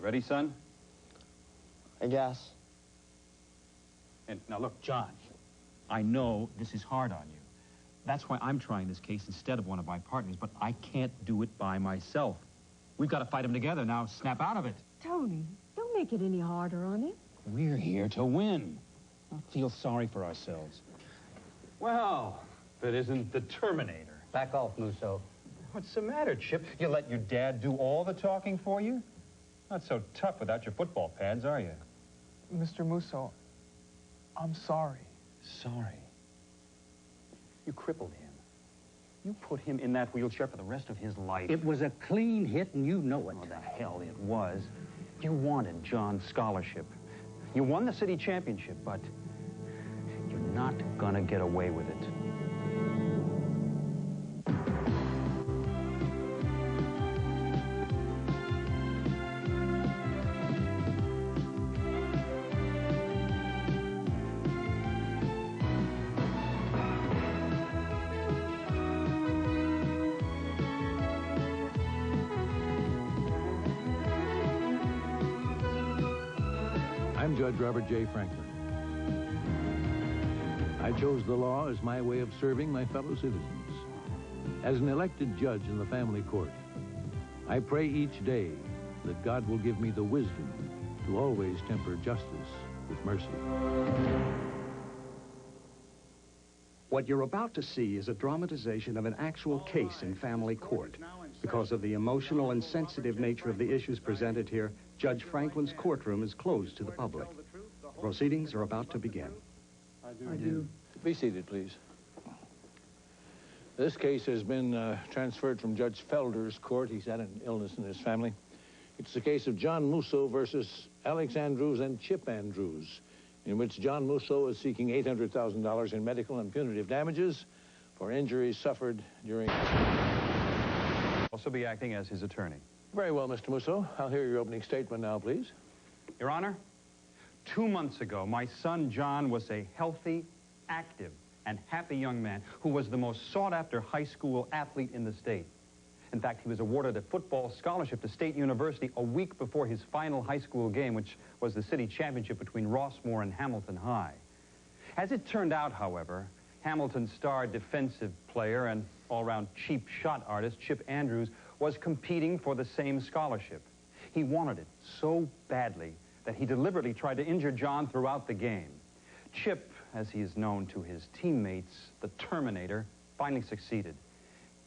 Ready, son? I guess. And now look, John, I know this is hard on you. That's why I'm trying this case instead of one of my partners, but I can't do it by myself. We've got to fight him together. Now, snap out of it. Tony, don't make it any harder on him. We're here to win, not feel sorry for ourselves. Well, if it isn't the Terminator. Back off, Musso. What's the matter, Chip? You let your dad do all the talking for you? Not so tough without your football pads, are you? Mr. Musso, I'm sorry. Sorry? You crippled him. You put him in that wheelchair for the rest of his life. It was a clean hit, and you know it. Oh, the hell it was. You wanted John's scholarship. You won the city championship, but you're not gonna get away with it. I'm Judge Robert J. Franklin. I chose the law as my way of serving my fellow citizens. As an elected judge in the family court, I pray each day that God will give me the wisdom to always temper justice with mercy. What you're about to see is a dramatization of an actual case in family court. Because of the emotional and sensitive nature of the issues presented here, Judge Franklin's courtroom is closed to the public. Proceedings are about to begin. I do. Be seated, please. This case has been transferred from Judge Felder's court. He's had an illness in his family. It's the case of John Musso versus Alex Andrews and Chip Andrews, in which John Musso is seeking $800,000 in medical and punitive damages for injuries suffered during... Also be acting as his attorney. Very well, Mr. Musso. I'll hear your opening statement now, please. Your Honor, 2 months ago, my son John was a healthy, active, and happy young man who was the most sought-after high school athlete in the state. In fact, he was awarded a football scholarship to State University a week before his final high school game, which was the city championship between Rossmore and Hamilton High. As it turned out, however, Hamilton's star defensive player and all-round cheap shot artist, Chip Andrews, was competing for the same scholarship. He wanted it so badly that he deliberately tried to injure John throughout the game. Chip, as he is known to his teammates, the Terminator, finally succeeded.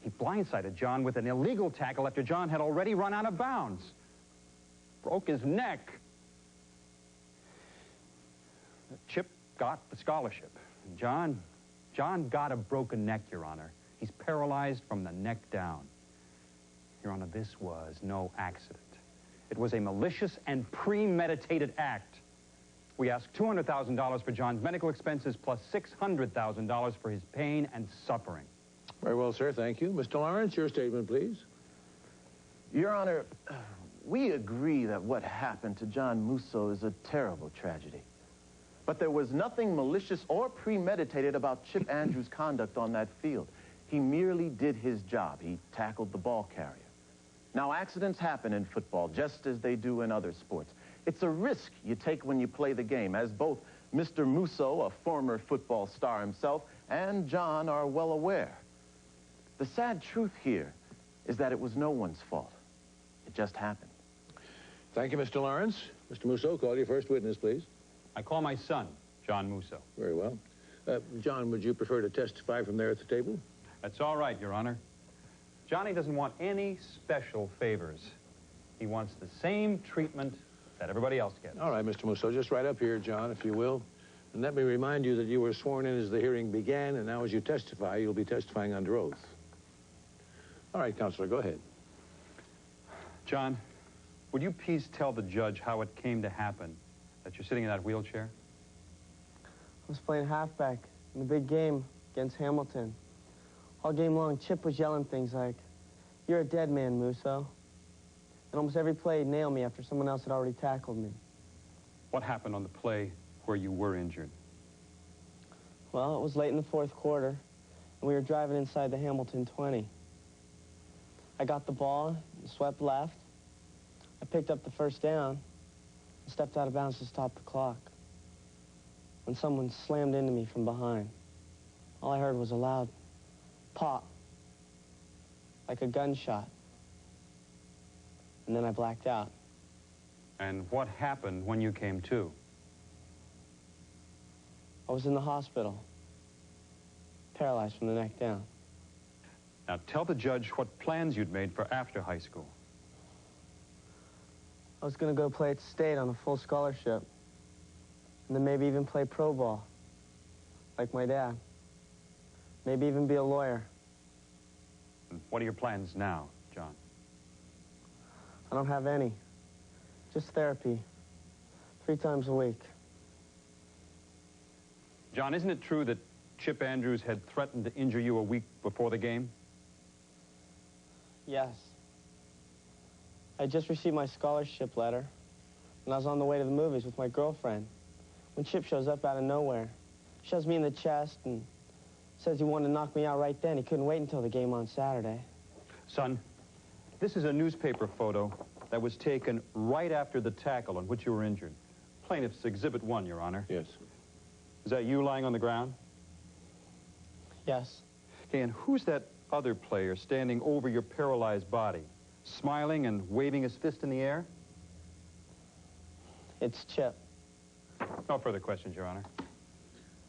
He blindsided John with an illegal tackle after John had already run out of bounds. Broke his neck. Chip got the scholarship. John got a broken neck, Your Honor. He's paralyzed from the neck down. Your Honor, this was no accident. It was a malicious and premeditated act. We ask $200,000 for John's medical expenses plus $600,000 for his pain and suffering. Very well, sir. Thank you. Mr. Lawrence, your statement, please. Your Honor, we agree that what happened to John Musso is a terrible tragedy. But there was nothing malicious or premeditated about Chip Andrews' conduct on that field. He merely did his job. He tackled the ball carrier. Now, accidents happen in football, just as they do in other sports. It's a risk you take when you play the game, as both Mr. Musso, a former football star himself, and John are well aware. The sad truth here is that it was no one's fault. It just happened. Thank you, Mr. Lawrence. Mr. Musso, call your first witness, please. I call my son, John Musso. Very well. John, would you prefer to testify from there at the table? That's all right, Your Honor. Johnny doesn't want any special favors. He wants the same treatment that everybody else gets. All right, Mr. Musso, just right up here, John, if you will. And let me remind you that you were sworn in as the hearing began, and now as you testify, you'll be testifying under oath. All right, Counselor, go ahead. John, would you please tell the judge how it came to happen that you're sitting in that wheelchair? I was playing halfback in the big game against Hamilton. All game long, Chip was yelling things like, "You're a dead man, Musso." And almost every play he'd nail me after someone else had already tackled me. What happened on the play where you were injured? Well, it was late in the fourth quarter, and we were driving inside the Hamilton 20. I got the ball, swept left, I picked up the first down and stepped out of bounds to stop the clock when someone slammed into me from behind. All I heard was a loud pop, like a gunshot. And then I blacked out. And what happened when you came to? I was in the hospital, paralyzed from the neck down. Now, tell the judge what plans you'd made for after high school. I was going to go play at state on a full scholarship, and then maybe even play pro ball, like my dad. Maybe even be a lawyer. And what are your plans now, John? I don't have any. Just therapy, 3 times a week. John, isn't it true that Chip Andrews had threatened to injure you a week before the game? Yes. I just received my scholarship letter, and I was on the way to the movies with my girlfriend when Chip shows up out of nowhere. Shoves me in the chest and says he wanted to knock me out right then. He couldn't wait until the game on Saturday. Son, this is a newspaper photo that was taken right after the tackle on which you were injured. Plaintiff's Exhibit 1, Your Honor. Yes. Is that you lying on the ground? Yes. Okay, and who's that other player standing over your paralyzed body, smiling and waving his fist in the air? It's Chip. No further questions, Your Honor.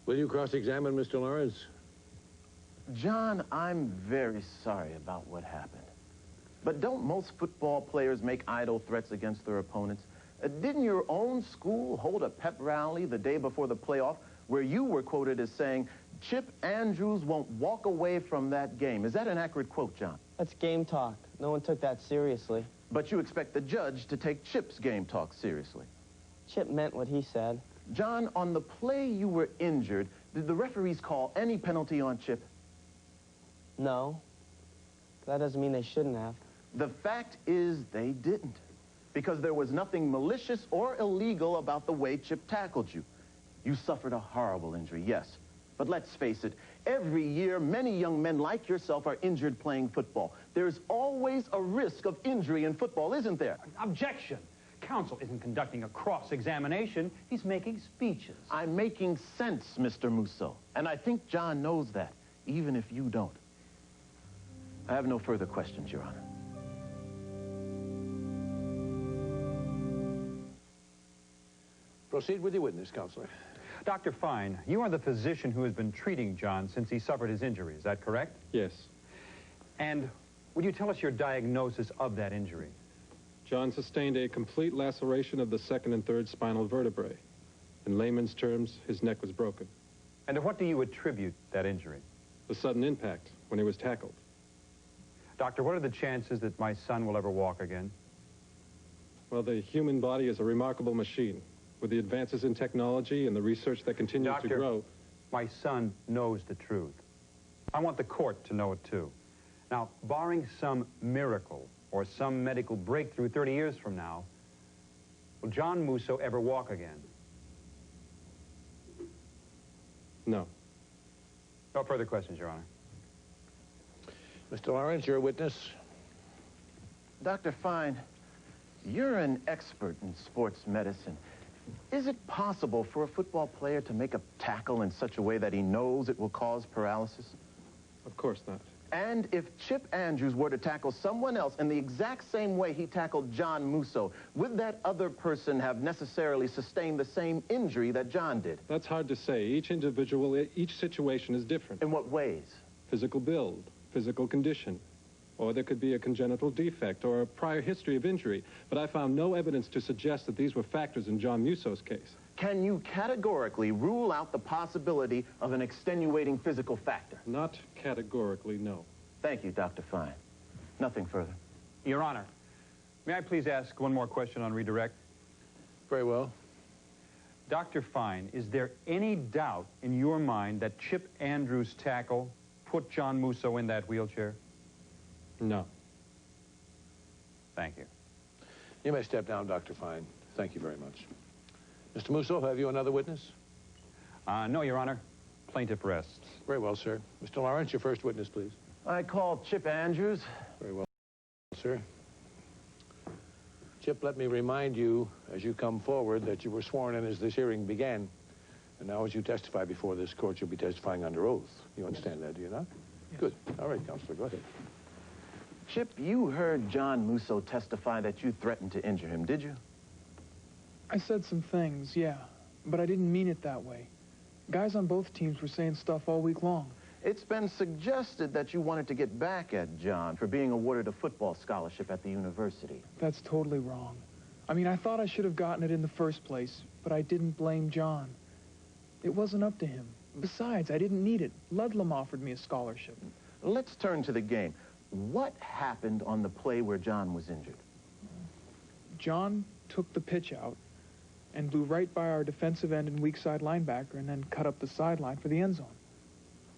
Will you cross-examine Mr. Lawrence? John, I'm very sorry about what happened. But don't most football players make idle threats against their opponents? Didn't your own school hold a pep rally the day before the playoff where you were quoted as saying, Chip Andrews won't walk away from that game? Is that an accurate quote, John? That's game talk. No one took that seriously. But you expect the judge to take Chip's game talk seriously. Chip meant what he said. John, on the play you were injured, did the referees call any penalty on Chip? No. That doesn't mean they shouldn't have. The fact is they didn't, because there was nothing malicious or illegal about the way Chip tackled you. You suffered a horrible injury, yes. But let's face it, every year many young men like yourself are injured playing football. There's always a risk of injury in football, isn't there? Objection! Counsel isn't conducting a cross-examination. He's making speeches. I'm making sense, Mr. Musso. And I think John knows that, even if you don't. I have no further questions, Your Honor. Proceed with your witness, Counselor. Dr. Fine, you are the physician who has been treating John since he suffered his injury. Is that correct? Yes. And would you tell us your diagnosis of that injury? John sustained a complete laceration of the second and third spinal vertebrae. In layman's terms, his neck was broken. And to what do you attribute that injury? The sudden impact when he was tackled. Doctor, what are the chances that my son will ever walk again? Well, the human body is a remarkable machine. With the advances in technology and the research that continues to grow. My son knows the truth. I want the court to know it too. Now, barring some miracle or some medical breakthrough 30 years from now, will John Musso ever walk again? No. No further questions, Your Honor. Mr. Lawrence, you're a witness. Dr. Fine, you're an expert in sports medicine. Is it possible for a football player to make a tackle in such a way that he knows it will cause paralysis? Of course not. And if Chip Andrews were to tackle someone else in the exact same way he tackled John Musso, would that other person have necessarily sustained the same injury that John did? That's hard to say. Each individual, each situation is different. In what ways? Physical build, physical condition. Or there could be a congenital defect or a prior history of injury. But I found no evidence to suggest that these were factors in John Musso's case. Can you categorically rule out the possibility of an extenuating physical factor? Not categorically, no. Thank you, Dr. Fine. Nothing further. Your Honor, may I please ask one more question on redirect? Very well. Dr. Fine, is there any doubt in your mind that Chip Andrews' tackle put John Musso in that wheelchair? No. Thank you. You may step down, Dr. Fine. Thank you very much. Mr. Musso, have you another witness? No, Your Honor. Plaintiff rests. Very well, sir. Mr. Lawrence, your first witness, please. I called Chip Andrews. Very well, sir. Chip, let me remind you, as you come forward, that you were sworn in as this hearing began. And now as you testify before this court, you'll be testifying under oath. You understand that, do you not? Yes. Good. All right, Counselor, go ahead. Chip, you heard John Musso testify that you threatened to injure him, did you? I said some things, yeah, but I didn't mean it that way. Guys on both teams were saying stuff all week long. It's been suggested that you wanted to get back at John for being awarded a football scholarship at the university. That's totally wrong. I mean, I thought I should have gotten it in the first place, but I didn't blame John. It wasn't up to him. Besides, I didn't need it. Ludlam offered me a scholarship. Let's turn to the game. What happened on the play where John was injured? John took the pitch out and blew right by our defensive end and weak side linebacker and then cut up the sideline for the end zone.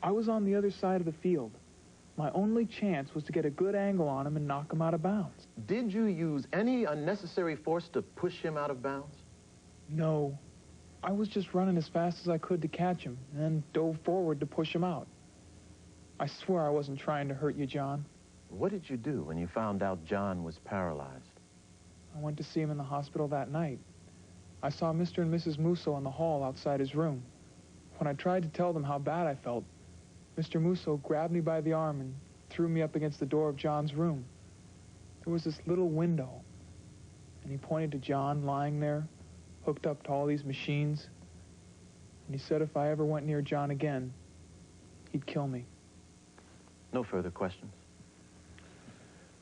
I was on the other side of the field. My only chance was to get a good angle on him and knock him out of bounds. Did you use any unnecessary force to push him out of bounds? No. I was just running as fast as I could to catch him and then dove forward to push him out. I swear I wasn't trying to hurt you, John. What did you do when you found out John was paralyzed? I went to see him in the hospital that night. I saw Mr. and Mrs. Musso in the hall outside his room. When I tried to tell them how bad I felt, Mr. Musso grabbed me by the arm and threw me up against the door of John's room. There was this little window, and he pointed to John lying there, hooked up to all these machines, and he said if I ever went near John again, he'd kill me. No further questions.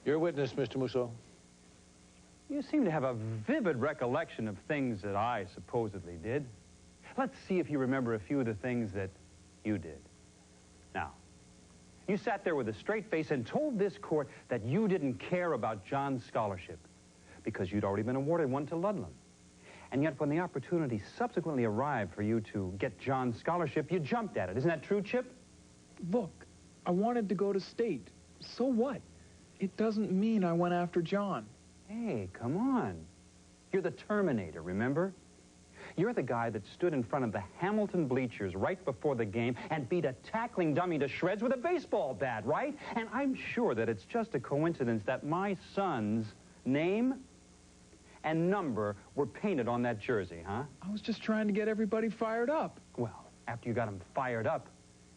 Your witness, Mr. Musso. You seem to have a vivid recollection of things that I supposedly did. Let's see if you remember a few of the things that you did. Now, you sat there with a straight face and told this court that you didn't care about John's scholarship because you'd already been awarded one to Ludlam. And yet when the opportunity subsequently arrived for you to get John's scholarship, you jumped at it. Isn't that true, Chip? Look, I wanted to go to state. So what? It doesn't mean I went after John. Hey, come on. You're the Terminator, remember? You're the guy that stood in front of the Hamilton bleachers right before the game and beat a tackling dummy to shreds with a baseball bat, right? And I'm sure that it's just a coincidence that my son's name and number were painted on that jersey, huh? I was just trying to get everybody fired up. Well, after you got him fired up,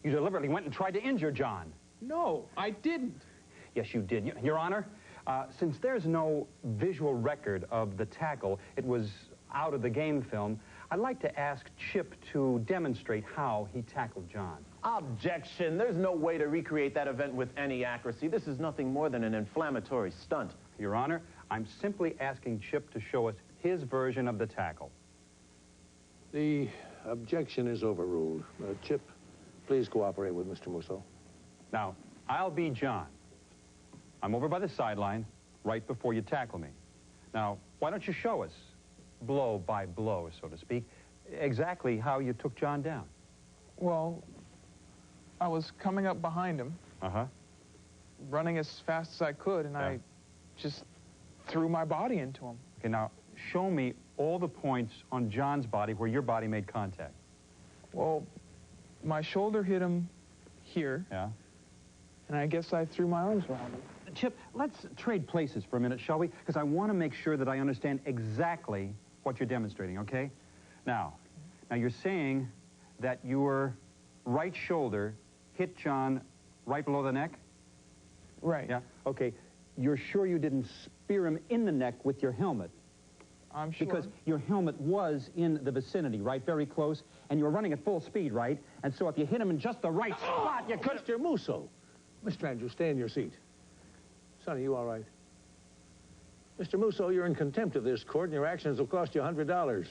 you deliberately went and tried to injure John. No, I didn't. Yes, you did. Your Honor, since there's no visual record of the tackle, it was out of the game film, I'd like to ask Chip to demonstrate how he tackled John. Objection. There's no way to recreate that event with any accuracy. This is nothing more than an inflammatory stunt. Your Honor, I'm simply asking Chip to show us his version of the tackle. The objection is overruled. Chip, please cooperate with Mr. Musso. Now, I'll be John. I'm over by the sideline right before you tackle me. Now, why don't you show us, blow by blow, so to speak, exactly how you took John down? Well, I was coming up behind him, running as fast as I could, and I just threw my body into him. Okay, now, show me all the points on John's body where your body made contact. Well, my shoulder hit him here. Yeah. And I guess I threw my arms around him. Chip, let's trade places for a minute, shall we? Because I want to make sure that I understand exactly what you're demonstrating, okay? Now you're saying that your right shoulder hit John right below the neck? Right. Yeah, okay. You're sure you didn't spear him in the neck with your helmet? I'm sure. Because your helmet was in the vicinity, right? Very close. And you were running at full speed, right? And so if you hit him in just the right spot, you could... Mr. Musso. Mr. Andrews, stay in your seat. Sonny, you all right? Mr. Musso, you're in contempt of this court, and your actions will cost you $100.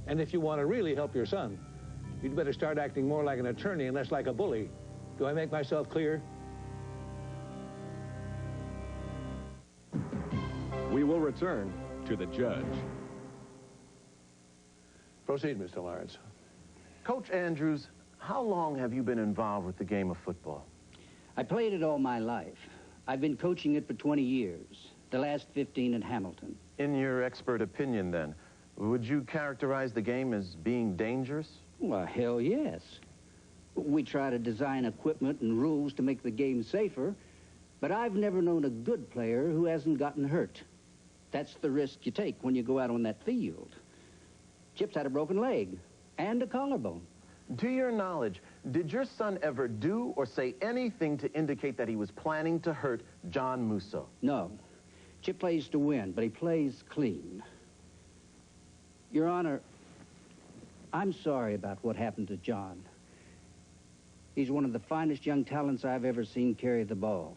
And if you want to really help your son, you'd better start acting more like an attorney and less like a bully. Do I make myself clear? We will return to the judge. Proceed, Mr. Lawrence. Coach Andrews, how long have you been involved with the game of football? I played it all my life. I've been coaching it for 20 years, the last 15 at Hamilton. In your expert opinion, then, would you characterize the game as being dangerous? Well, hell yes. We try to design equipment and rules to make the game safer, but I've never known a good player who hasn't gotten hurt. That's the risk you take when you go out on that field. Chip's had a broken leg and a collarbone. To your knowledge, did your son ever do or say anything to indicate that he was planning to hurt John Musso? No. Chip plays to win, but he plays clean. Your Honor, I'm sorry about what happened to John. He's one of the finest young talents I've ever seen carry the ball.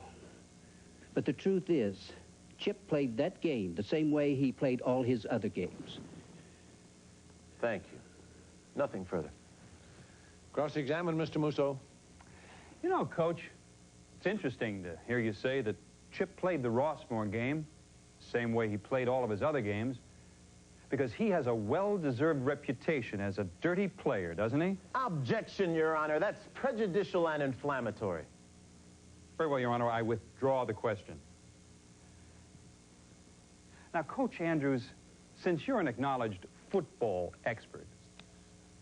But the truth is, Chip played that game the same way he played all his other games. Thank you. Nothing further. Cross-examine, Mr. Musso. You know, Coach, it's interesting to hear you say that Chip played the Rossmore game the same way he played all of his other games, because he has a well-deserved reputation as a dirty player, doesn't he? Objection, Your Honor. That's prejudicial and inflammatory. Very well, Your Honor, I withdraw the question. Now, Coach Andrews, since you're an acknowledged football expert,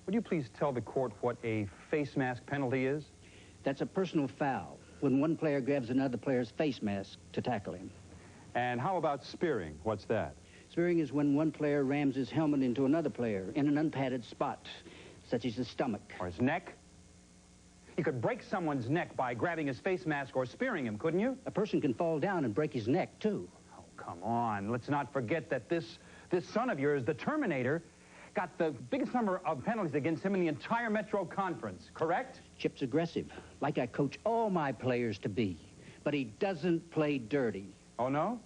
would you please tell the court what a face mask penalty is? That's a personal foul, when one player grabs another player's face mask to tackle him. And how about spearing? What's that? Spearing is when one player rams his helmet into another player in an unpadded spot, such as his stomach. Or his neck? You could break someone's neck by grabbing his face mask or spearing him, couldn't you? A person can fall down and break his neck, too. Oh, come on. Let's not forget that this son of yours, the Terminator, got the biggest number of penalties against him in the entire Metro Conference, correct? Chip's aggressive, like I coach all my players to be. But he doesn't play dirty. Oh, no?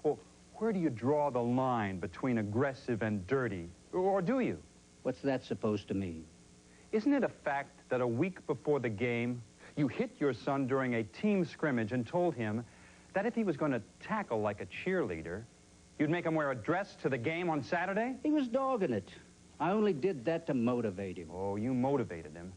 Well, where do you draw the line between aggressive and dirty? Or do you? What's that supposed to mean? Isn't it a fact that a week before the game, you hit your son during a team scrimmage and told him that if he was going to tackle like a cheerleader, you'd make him wear a dress to the game on Saturday? He was dogging it. I only did that to motivate him. Oh, you motivated him.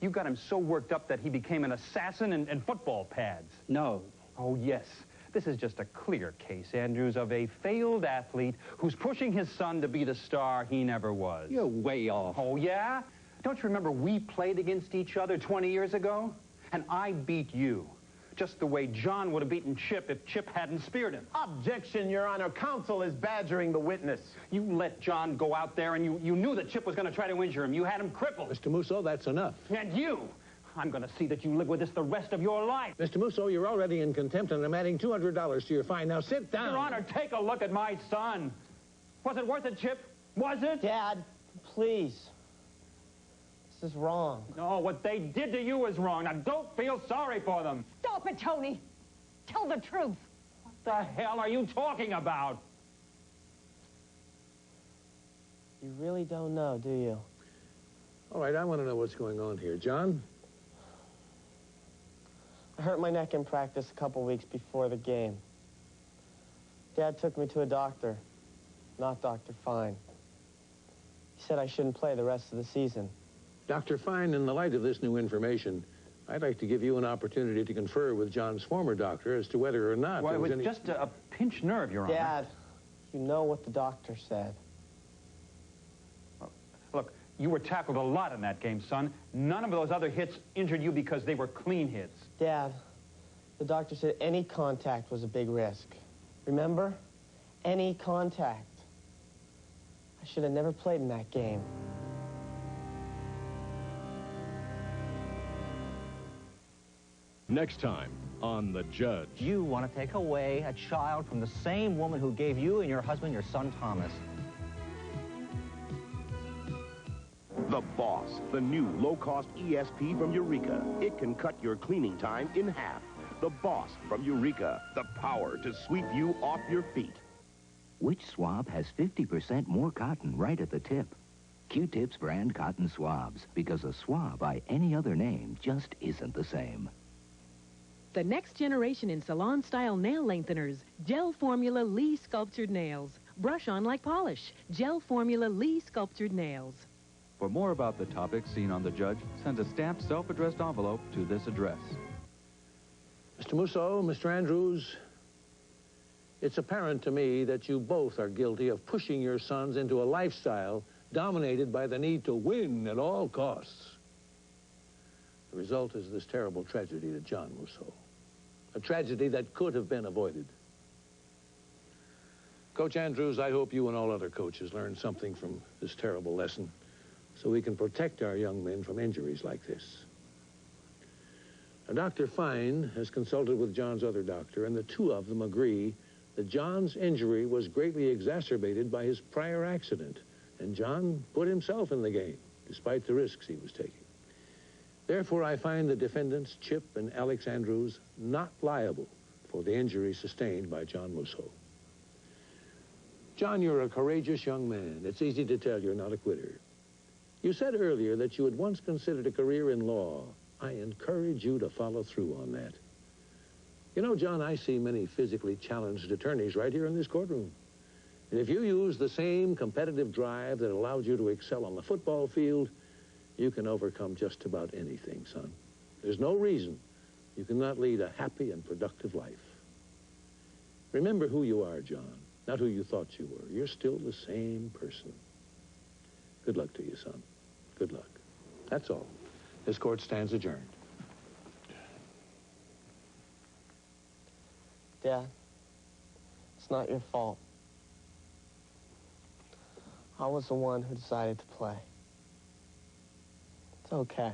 You got him so worked up that he became an assassin in football pads. No. Oh, yes. This is just a clear case, Andrews, of a failed athlete who's pushing his son to be the star he never was. You're way off. Oh, yeah? Don't you remember we played against each other 20 years ago? And I beat you, just the way John would have beaten Chip if Chip hadn't speared him. Objection, Your Honor. Counsel is badgering the witness. You let John go out there, and you knew that Chip was going to try to injure him. You had him crippled. Mr. Musso, that's enough. And you! I'm going to see that you live with this the rest of your life. Mr. Musso, you're already in contempt, and I'm adding $200 to your fine. Now sit down. Your Honor, take a look at my son. Was it worth it, Chip? Was it? Dad, please. This is wrong. No, what they did to you is wrong. Now, don't feel sorry for them. Stop it, Tony. Tell the truth. What the hell are you talking about? You really don't know, do you? All right, I want to know what's going on here. John? I hurt my neck in practice a couple weeks before the game. Dad took me to a doctor, not Dr. Fine. He said I shouldn't play the rest of the season. Dr. Fine, in the light of this new information, I'd like to give you an opportunity to confer with John's former doctor as to whether or not Well, there it was was any... just a pinched nerve, Your Honor. Dad, you know what the doctor said. Look, you were tackled a lot in that game, son. None of those other hits injured you because they were clean hits. Dad, the doctor said any contact was a big risk. Remember? Any contact. I should have never played in that game. Next time on The Judge. You want to take away a child from the same woman who gave you and your husband your son Thomas. The Boss, the new low-cost ESP from Eureka. It can cut your cleaning time in half. The Boss from Eureka, the power to sweep you off your feet. Which swab has 50% more cotton right at the tip? Q-Tips brand cotton swabs, because a swab by any other name just isn't the same. The next generation in salon-style nail lengtheners. Gel Formula Lee Sculptured Nails. Brush on like polish. Gel Formula Lee Sculptured Nails. For more about the topics seen on The Judge, send a stamped self-addressed envelope to this address. Mr. Musso, Mr. Andrews, it's apparent to me that you both are guilty of pushing your sons into a lifestyle dominated by the need to win at all costs. The result is this terrible tragedy to John Musso. A tragedy that could have been avoided. Coach Andrews, I hope you and all other coaches learn something from this terrible lesson so we can protect our young men from injuries like this. Now, Dr. Fine has consulted with John's other doctor, and the two of them agree that John's injury was greatly exacerbated by his prior accident, and John put himself in the game, despite the risks he was taking. Therefore, I find the defendants, Chip and Alex Andrews, not liable for the injury sustained by John Musso. John, you're a courageous young man. It's easy to tell you're not a quitter. You said earlier that you had once considered a career in law. I encourage you to follow through on that. You know, John, I see many physically challenged attorneys right here in this courtroom. And if you use the same competitive drive that allowed you to excel on the football field, you can overcome just about anything, son. There's no reason you cannot lead a happy and productive life. Remember who you are, John, not who you thought you were. You're still the same person. Good luck to you, son. Good luck. That's all. This court stands adjourned. Dad, it's not your fault. I was the one who decided to play. It's okay.